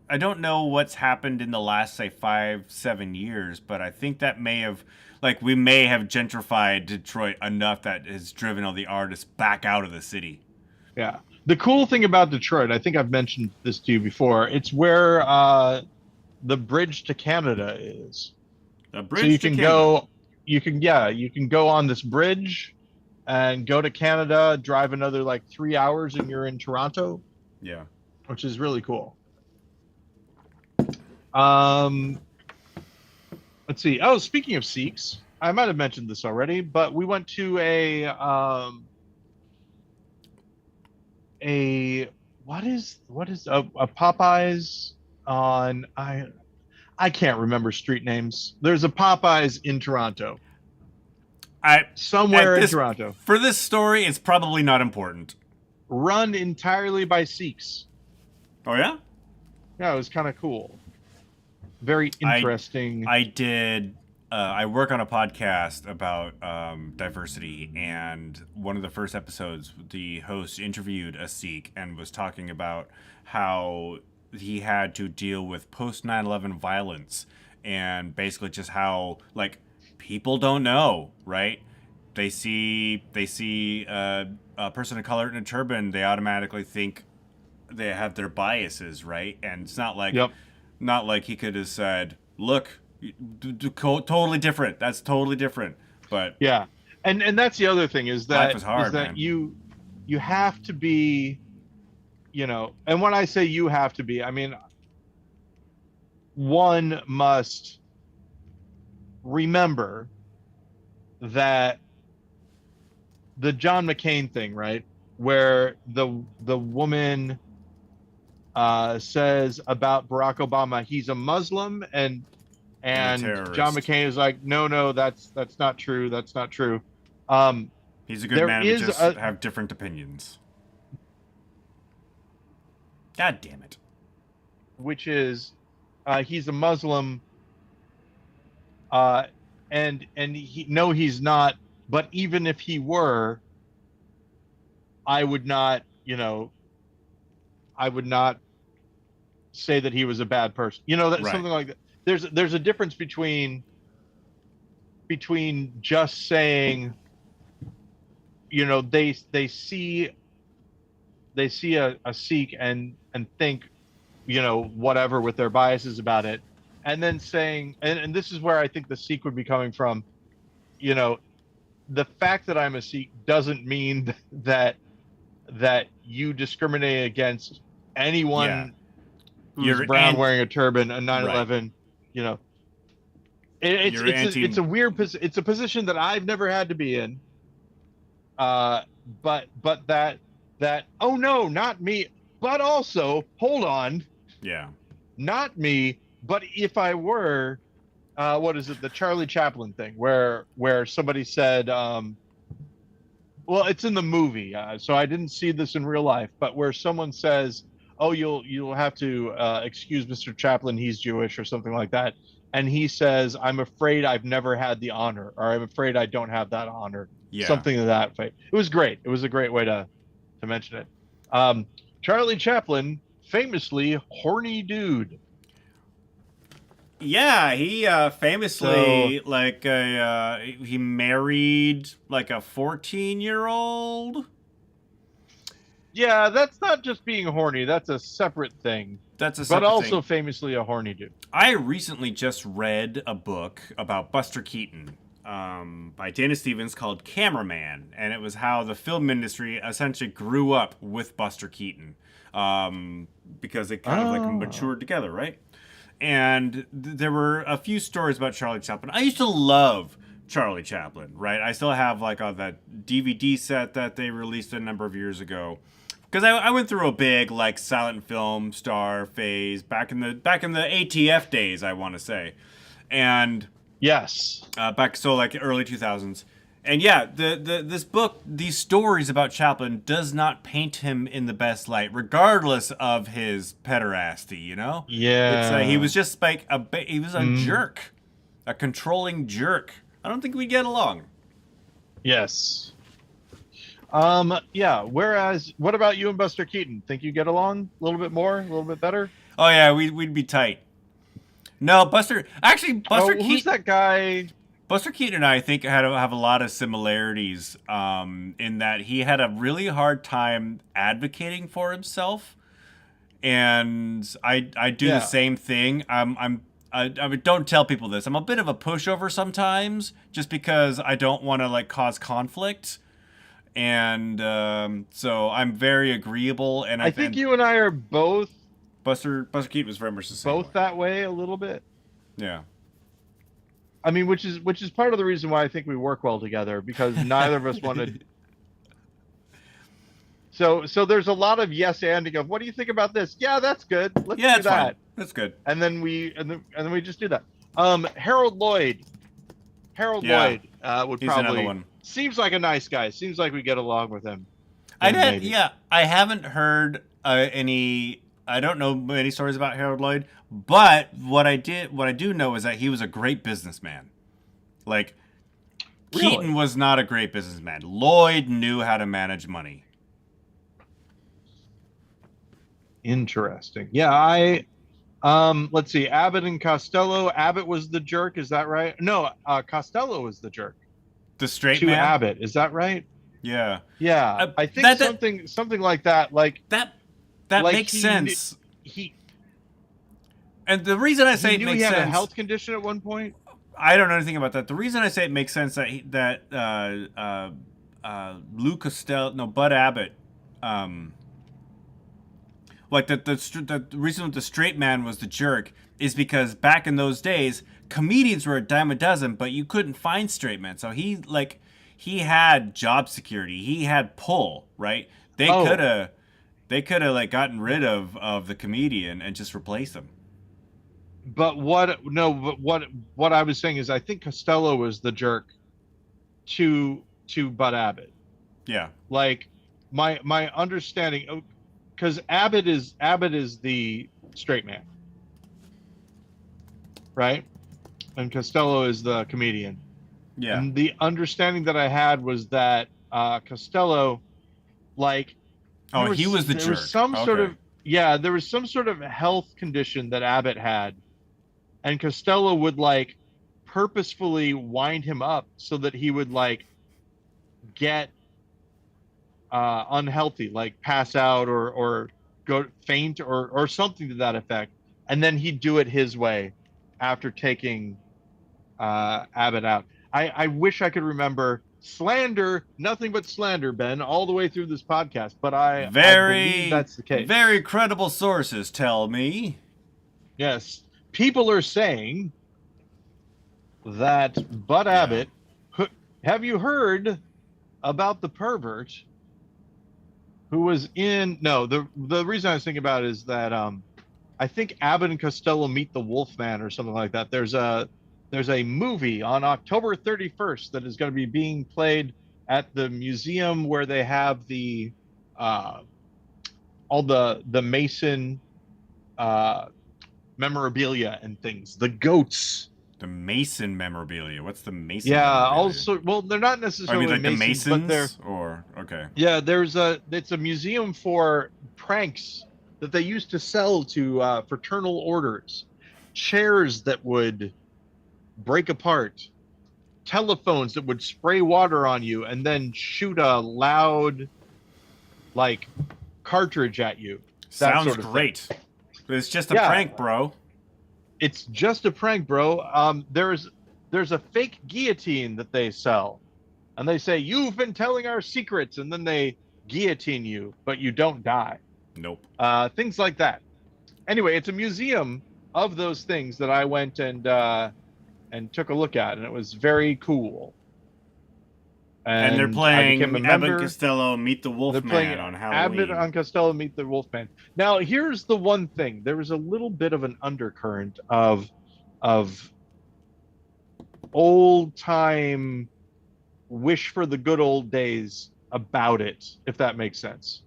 I don't know what's happened in the last, say, 5-7 years, but I think that we may have gentrified Detroit enough that has driven all the artists back out of the city. Yeah. The cool thing about Detroit, I think I've mentioned this to you before, it's where the bridge to Canada is. The bridge to Canada. You can go on this bridge and go to Canada, drive another like 3 hours, and you're in Toronto. Yeah. Which is really cool. Let's see. Oh, speaking of Sikhs, I might have mentioned this already, but we went to a Popeyes on I can't remember street names. There's a Popeyes in Toronto. Somewhere in Toronto. For this story, it's probably not important. Run entirely by Sikhs. Oh yeah? Yeah, it was kind of cool. Very interesting. I work on a podcast about diversity, and one of the first episodes, the host interviewed a Sikh and was talking about how he had to deal with post 9/11 violence, and basically just how like people don't know, right? They see a person of color in a turban, they automatically think they have their biases, right? And it's not like Yep. not like he could have said, "Look, totally different. That's totally different." But Yeah. And that's the other thing is life that is hard, man. you have to be, and when I say you have to be, I mean one must remember that the John McCain thing, right? Where the woman says about Barack Obama, he's a Muslim, and And a John terrorist. McCain is like, no, that's not true. That's not true. Um, He's a good there man. We is just a have different opinions. God damn it. which is he's a Muslim, and he's not. But even if he were, I would not, I would not say that he was a bad person. That Right. something like that. There's a difference between just saying, they see a Sikh and think, whatever with their biases about it, and then saying, and this is where I think the Sikh would be coming from, the fact that I'm a Sikh doesn't mean that you discriminate against Yeah. anyone who's You're brown wearing a turban, a 9/11, you know. You're anti. It's a weird it's a position that I've never had to be in. But that oh no, not me, but also hold on, Yeah. not me, but if I were, what is it, the Charlie Chaplin thing where somebody said, well, it's in the movie, so I didn't see this in real life, but where someone says, "Oh, you'll have to excuse Mr. Chaplin, he's Jewish," or something like that, and he says, "I'm afraid I've never had the honor," or "I'm afraid I don't have that honor," Yeah. something to that effect. It was great. It was a great way to mention it. Charlie Chaplin, famously horny dude. Yeah, he famously he married like a 14-year-old. Yeah, that's not just being horny. That's a separate thing. That's a but separate also thing. famously a horny dude. I recently just read a book about Buster Keaton by Dana Stevens called Cameraman, and it was how the film industry essentially grew up with Buster Keaton because they kind of like matured together, right? And there were a few stories about Charlie Chaplin. I used to love Charlie Chaplin, right? I still have like that DVD set that they released a number of years ago. Because I went through a big like silent film star phase back in the ATF days, I want to say, and yes, back like early 2000s, and yeah, this book, these stories about Chaplin does not paint him in the best light, regardless of his pederasty. Yeah, he was just like he was a jerk, a controlling jerk. I don't think we get along. Yes. Yeah. Whereas, what about you and Buster Keaton? Think you get along a little bit more, a little bit better? Oh yeah, we'd be tight. No, Buster Keaton. Who's that guy? Buster Keaton and I think have a lot of similarities in that he had a really hard time advocating for himself, and I do the same thing. I don't tell people this. I'm a bit of a pushover sometimes, just because I don't want to like cause conflict. And so I'm very agreeable, and I think you and I are both. Buster Keaton was very much the same. Both that way a little bit. Yeah. I mean, which is part of the reason why I think we work well together, because neither of us wanted. So there's a lot of yes anding of, what do you think about this? Yeah, that's good. Let's do that. Fine. That's good. And then we just do that. Harold Lloyd. Lloyd would He's probably. Another one. Seems like a nice guy. Seems like we get along with him. I haven't heard any. I don't know many stories about Harold Lloyd, but what I do know is that he was a great businessman. Like, really? Keaton was not a great businessman. Lloyd knew how to manage money. Interesting. Yeah, let's see. Abbott and Costello. Abbott was the jerk. Is that right? No, Costello was the jerk. The straight to man? Abbott. Is that right? Yeah. Yeah. I think something like that. Like that. That like makes sense. He And the reason I say he it knew makes he had sense, a health condition at one point. I don't know anything about that. The reason I say it makes sense that Lou Costello, no, Bud Abbott, um, like the reason the straight man was the jerk is because back in those days, comedians were a dime a dozen, but you couldn't find straight men. So he had job security. He had pull, right? Oh, They could have like gotten rid of the comedian and just replaced him. but what? No, but what I was saying is, I think Costello was the jerk to Bud Abbott. Yeah. Like my understanding, because Abbott is the straight man, right? And Costello is the comedian. Yeah. And the understanding that I had was that Costello, like, Oh, he was the there was jerk. some sort Okay. of yeah, there was some sort of health condition that Abbott had, and Costello would like purposefully wind him up so that he would like get unhealthy, like pass out or go faint or something to that effect, and then he'd do it his way after taking Abbott out. I wish I could remember slander, nothing but slander, Ben, all the way through this podcast, but I believe Very, that's the case. very credible sources tell me. Yes, people are saying that Bud Yeah. Abbott. Have you heard about the pervert who was in? No, the reason I was thinking about it is that I think Abbott and Costello meet the Wolfman or something like that. There's a movie on October 31st that is going to be being played at the museum where they have the uh, all the Mason uh, memorabilia and things. The goats. The Mason memorabilia. What's the Mason Yeah, memorabilia? also, well, they're not Oh, I mean, necessarily like the Masons, but they're Masons, or okay. yeah. It's a museum for pranks that they used to sell to fraternal orders, chairs that would break apart, telephones that would spray water on you and then shoot a loud like cartridge at you. That Sounds sort of thing. great. But it's just a Yeah, prank, bro. it's just a prank, bro. There's a fake guillotine that they sell, and they say you've been telling our secrets, and then they guillotine you, but you don't die. Nope. Things like that. Anyway, it's a museum of those things that I went and took a look at, and it was very cool. And they're And I became a playing Evan member. Costello Meet the They're playing Wolfman on Abbott Halloween. on Costello Meet the Wolfman. Now, here's the one thing: there was a little bit of an undercurrent of old time wish for the good old days about it, if that makes sense.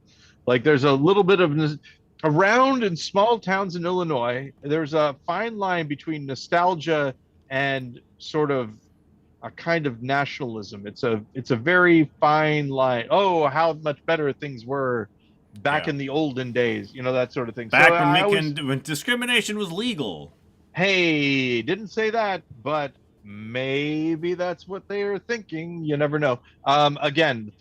Like, there's a little bit of around in small towns in Illinois. There's a fine line between nostalgia and sort of a kind of nationalism. It's a very fine line. Oh, how much better things were back Yeah. in the olden days, that sort of thing. So Back when I always, when discrimination was legal. hey, didn't say that, but maybe that's what they are thinking. You never know. Again, the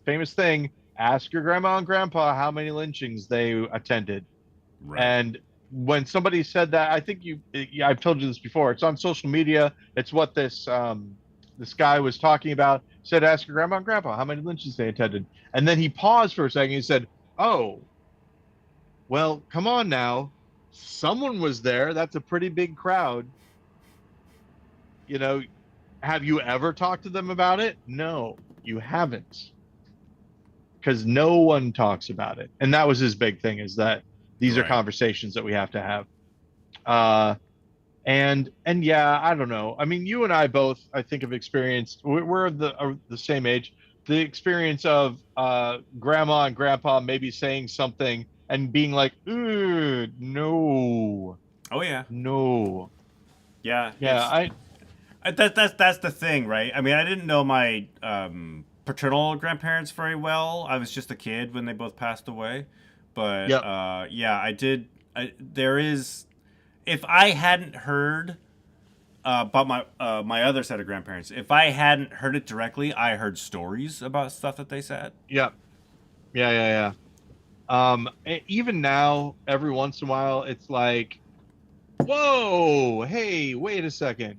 famous thing. Ask your grandma and grandpa how many lynchings they attended. Right. And when somebody said that, I think I've told you this before. It's on social media. It's what this guy was talking about. Said, ask your grandma and grandpa how many lynchings they attended. And then he paused for a second. He said, "Oh, well, come on now. Someone was there. That's a pretty big crowd. You know, have you ever talked to them about it? No, you haven't. Because no one talks about it." And that was his big thing, is that these are Right. conversations that we have to have. Uh, and yeah, I don't know. I mean, you and I both, I think, have experienced. We're the same age. The experience of grandma and grandpa maybe saying something and being like, "Ooh, no, Oh yeah. no." Yeah. Yeah, That's the thing, right? I mean, I didn't know my paternal grandparents very well. I was just a kid when they both passed away. But yep. yeah, I did. There is, if I hadn't heard about my other set of grandparents, if I hadn't heard it directly, I heard stories about stuff that they said. Yep. Yeah, yeah, Even now, every once in a while, it's like, whoa, hey, wait a second.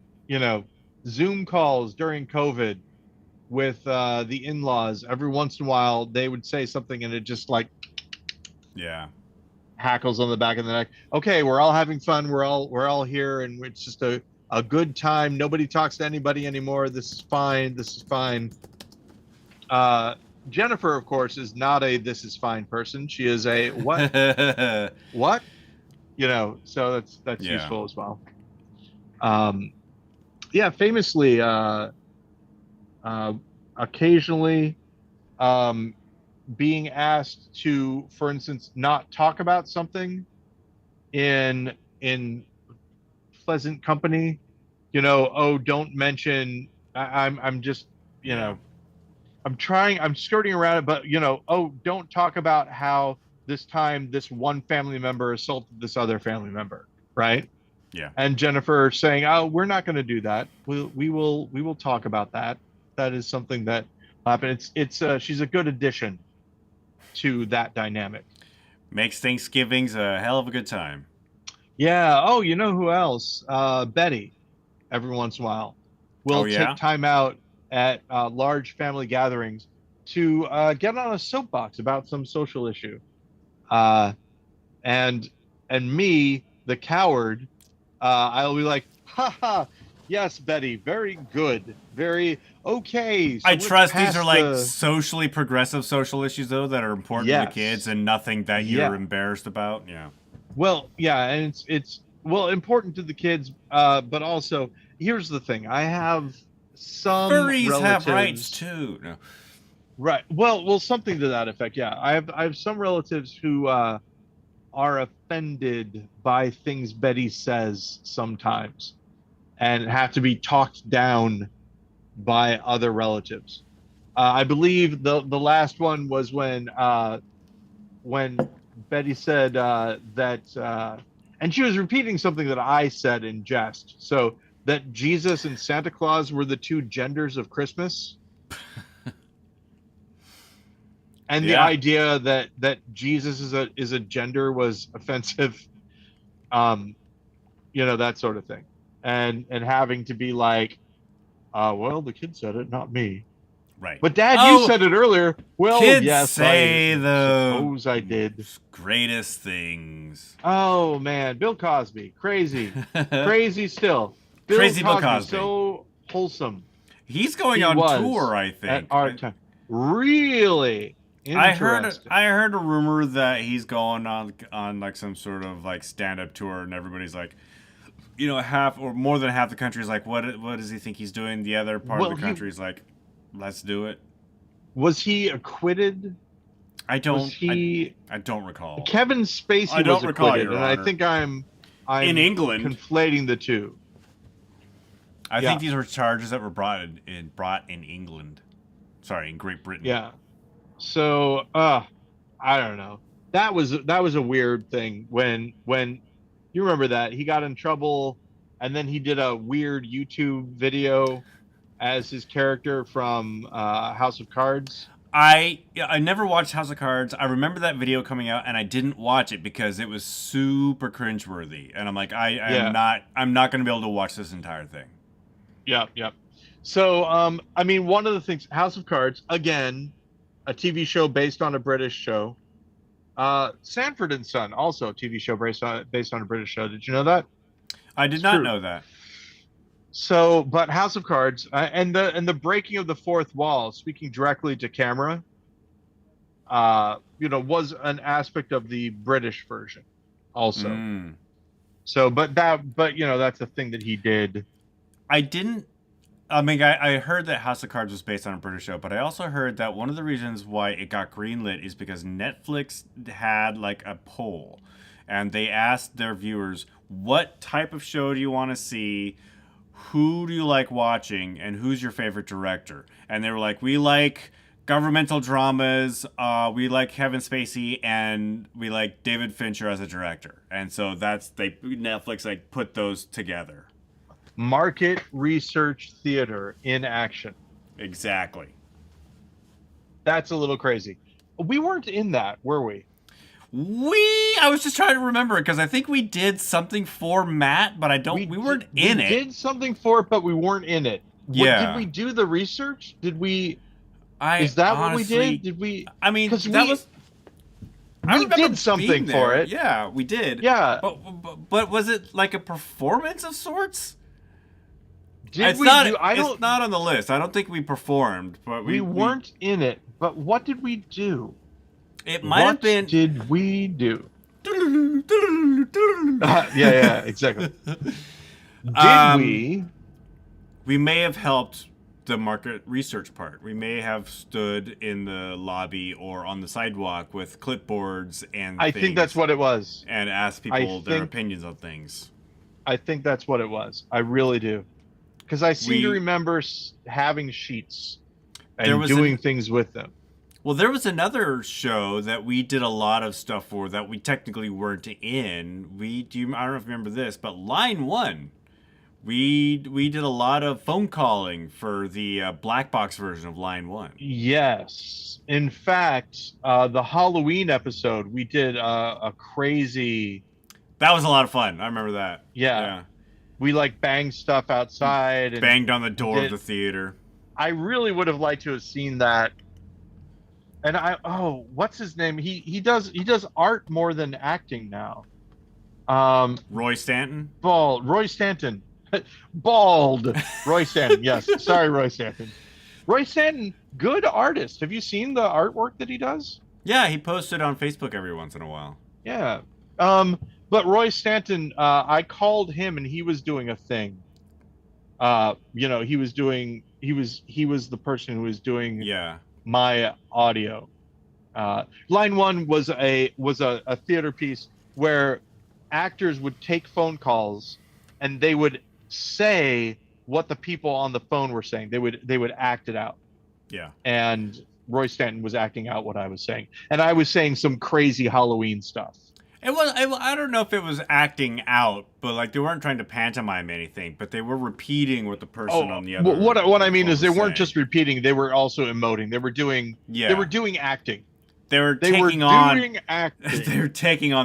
Zoom calls during COVID with the in-laws. Every once in a while, they would say something, and it just like Yeah. hackles on the back of the neck. Okay, we're all having fun. We're all here, and it's just a good time. Nobody talks to anybody anymore. This is fine. This is fine. Uh, Jennifer, of course, is not a this is fine person. She is a what? What? So that's Yeah. useful as well. Yeah, famously, occasionally, being asked to, for instance, not talk about something in pleasant company. Oh, don't mention. I'm just, Yeah. I'm skirting around it, but oh, don't talk about how this time this one family member assaulted this other family member, right? Yeah. And Jennifer saying, "Oh, we're not going to do that. We will talk about that. That is something that happened. It's she's a good addition to that dynamic." Makes Thanksgivings a hell of a good time. Yeah. Oh, you know who else? Betty. Every once in a while, Oh will take yeah. time out at large family gatherings to get on a soapbox about some social issue. Uh, and me, the coward, I'll be like, "Ha ha, yes, Betty, very good, very okay. I So let's trust these are pass like the socially progressive social issues though that are important to the kids yes, and nothing that you're yeah. embarrassed about. Yeah. Well, yeah, and it's well important to the kids, but also here's the thing: I have some Furries have rights relatives. too. No. Right. Well, something to that effect. Yeah, I have some relatives who are offended by things Betty says sometimes, and have to be talked down by other relatives. I believe the last one was when Betty said that, and she was repeating something that I said in jest. So that Jesus and Santa Claus were the two genders of Christmas, and the Yeah. idea that Jesus is a gender was offensive. Um, that sort of thing, and having to be like, well, the kid said it, not me. Right. But Dad, you Oh, said it earlier. Well, kids yes, I say the suppose I did. greatest things. Oh man, Bill Cosby, crazy, crazy still. Bill Crazy Bill Cosby, Cosby. so wholesome He's going he on was tour, I at think. our time. Really interesting. I heard a rumor that he's going on like some sort of like stand up tour, and everybody's like, half or more than half the country is like, what does he think he's doing? The other part of Well, the country is like, let's do it. was he acquitted? I Was don't he? I don't recall. Kevin I Spacey don't was recall, acquitted, Your and I Honor. think I'm In England, conflating the two. I Yeah. think these were charges that were brought in England. Sorry, in Great Britain. Yeah. So, I don't know. That was a weird thing when you remember that he got in trouble, and then he did a weird YouTube video as his character from House of Cards. I never watched House of Cards. I remember that video coming out, and I didn't watch it because it was super cringeworthy. And I'm like, Yeah. I'm not going to be able to watch this entire thing. Yep. So, I mean, one of the things, House of Cards, again, a TV show based on a British show. Sanford and Son, also a TV show based on a British show. Did you know that? I did It's not true. know that. So, but House of Cards, and the breaking of the fourth wall, speaking directly to camera, was an aspect of the British version, also. Mm. So, but that's a thing that he did. I didn't. I mean, I heard that House of Cards was based on a British show, but I also heard that one of the reasons why it got greenlit is because Netflix had like a poll, and they asked their viewers, "What type of show do you want to see? Who do you like watching, and who's your favorite director?" And they were like, "We like governmental dramas. We like Kevin Spacey, and we like David Fincher as a director." And so Netflix like put those together. Market research theater in action. Exactly. That's a little crazy. We weren't in that, were we? I was just trying to remember it because I think we did something for Matt, but we weren't in it. We did something for it, but we weren't in it. Yeah. Did we do the research? Is that honestly, what we did? Did we? I mean, because we did something for it. Yeah, we did. Yeah. But was it like a performance of sorts? It's not on the list. I don't think we performed, but we weren't in it. But what did we do? It might have been. What did we do? Yeah, exactly. Did we? We may have helped the market research part. We may have stood in the lobby or on the sidewalk with clipboards and I think that's what it was. And asked people their opinions on things. I think that's what it was. I really do. Because I seem to remember having sheets and doing things with them. Well, there was another show that we did a lot of stuff for that we technically weren't in. I don't know if you remember this, but Line 1. We did a lot of phone calling for the black box version of Line 1. Yes. In fact, the Halloween episode, we did a crazy... That was a lot of fun. I remember that. Yeah. We banged stuff outside. And banged on the door of the theater. I really would have liked to have seen that. And what's his name? He does art more than acting now. Roy Stanton? Roy Stanton. Bald. Roy Stanton. Yes. Sorry, Roy Stanton. Roy Stanton, good artist. Have you seen the artwork that he does? Yeah, he posted on Facebook every once in a while. Yeah. But Roy Stanton, I called him and he was doing a thing. He was the person who was doing my audio. Line 1 was a theater piece where actors would take phone calls and they would say what the people on the phone were saying. They would act it out. Yeah. And Roy Stanton was acting out what I was saying. And I was saying some crazy Halloween stuff. I don't know if it was acting out, but they weren't trying to pantomime anything, but they were repeating what the person on the other. What I mean is they weren't just repeating; they were also emoting. They were doing. Yeah. They were doing acting. They were taking on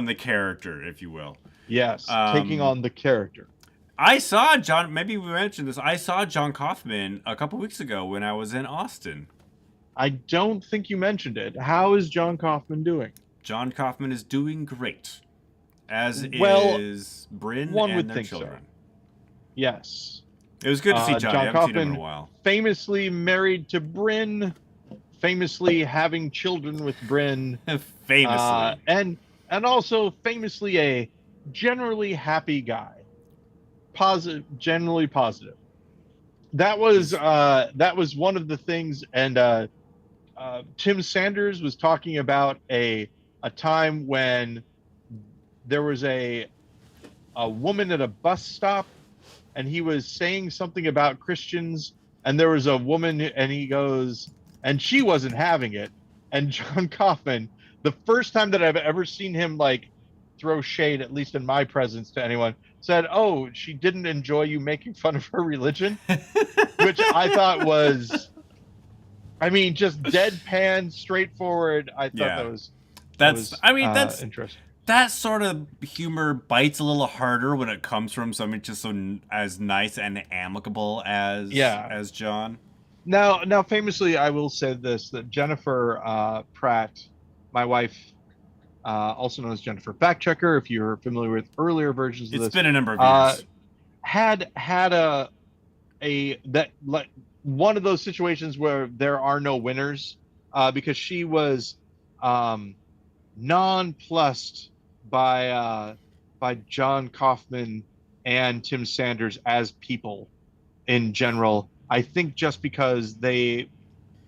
the character, if you will. Yes, taking on the character. I saw John. Maybe we mentioned this. I saw John Kaufman a couple weeks ago when I was in Austin. I don't think you mentioned it. How is John Kaufman doing? John Kaufman is doing great, as is Bryn and their children. So. Yes. It was good to see John. I haven't seen him in a while. Famously married to Bryn, famously having children with Bryn. Famously. And also famously a generally happy guy. Generally positive. That was one of the things, and Tim Sanders was talking about a time when there was a woman at a bus stop and he was saying something about Christians, and there was a woman and he goes, and she wasn't having it. And John Kaufman, the first time that I've ever seen him throw shade, at least in my presence, to anyone, said, "Oh, she didn't enjoy you making fun of her religion," which I thought was, just deadpan, straightforward. I thought that's interesting. That sort of humor bites a little harder when it comes from somebody just as nice and amicable as John. Now, famously, I will say this: that Jennifer Pratt, my wife, also known as Jennifer Fact Checker, if you're familiar with earlier versions of this, it's been a number of years. Had one of those situations where there are no winners, because she was nonplussed by John Kaufman and Tim Sanders as people in general. I think just because they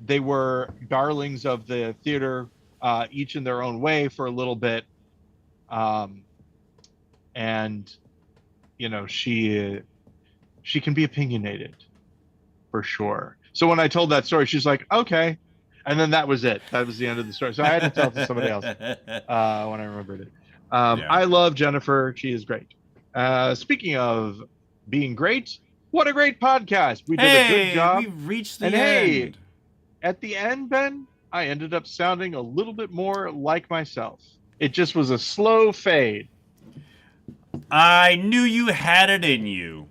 were darlings of the theater, each in their own way for a little bit, and she can be opinionated for sure. So when I told that story, she's like, "Okay," and then that was it. That was the end of the story. So I had to tell it to somebody else when I remembered it. I love Jennifer. She is great. Speaking of being great, what a great podcast. We did a good job. We reached the end. At the end, Ben, I ended up sounding a little bit more like myself. It just was a slow fade. I knew you had it in you.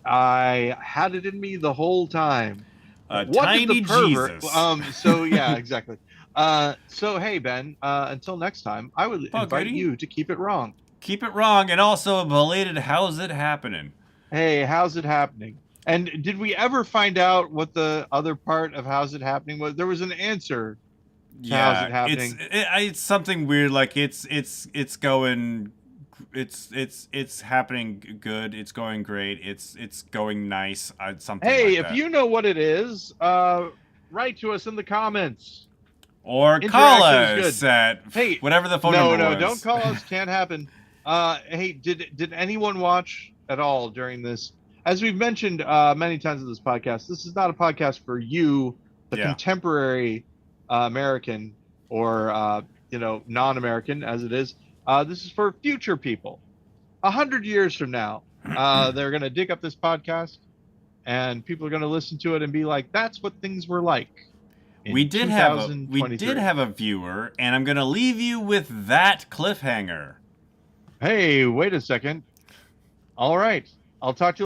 I had it in me the whole time. A What did the tiny pervert? Jesus. So yeah, exactly. So hey Ben, until next time, I would Well, invite Goody, you to keep it wrong. keep it wrong, and also a belated how's it happening? Hey, how's it happening? And did we ever find out what the other part of how's it happening was? There was an answer to how's Yeah, it happening. it's something weird. Like it's going, it's happening good. It's going great. It's going nice. Something Hey, like if that. you know what it is, write to us in the comments. Or call Interaction is good. us at Hey, whatever the phone no, number no, was. don't call us. Can't happen. Hey, did anyone watch at all during this? As we've mentioned many times in this podcast, this is not a podcast for you, the Yeah. contemporary American or non-American as it is. This is for future people. 100 years from now, they're going to dig up this podcast, and people are going to listen to it and be like, "That's what things were like." We In did have a viewer, and I'm gonna leave you with that cliffhanger. Hey, wait a second. All right. I'll talk to you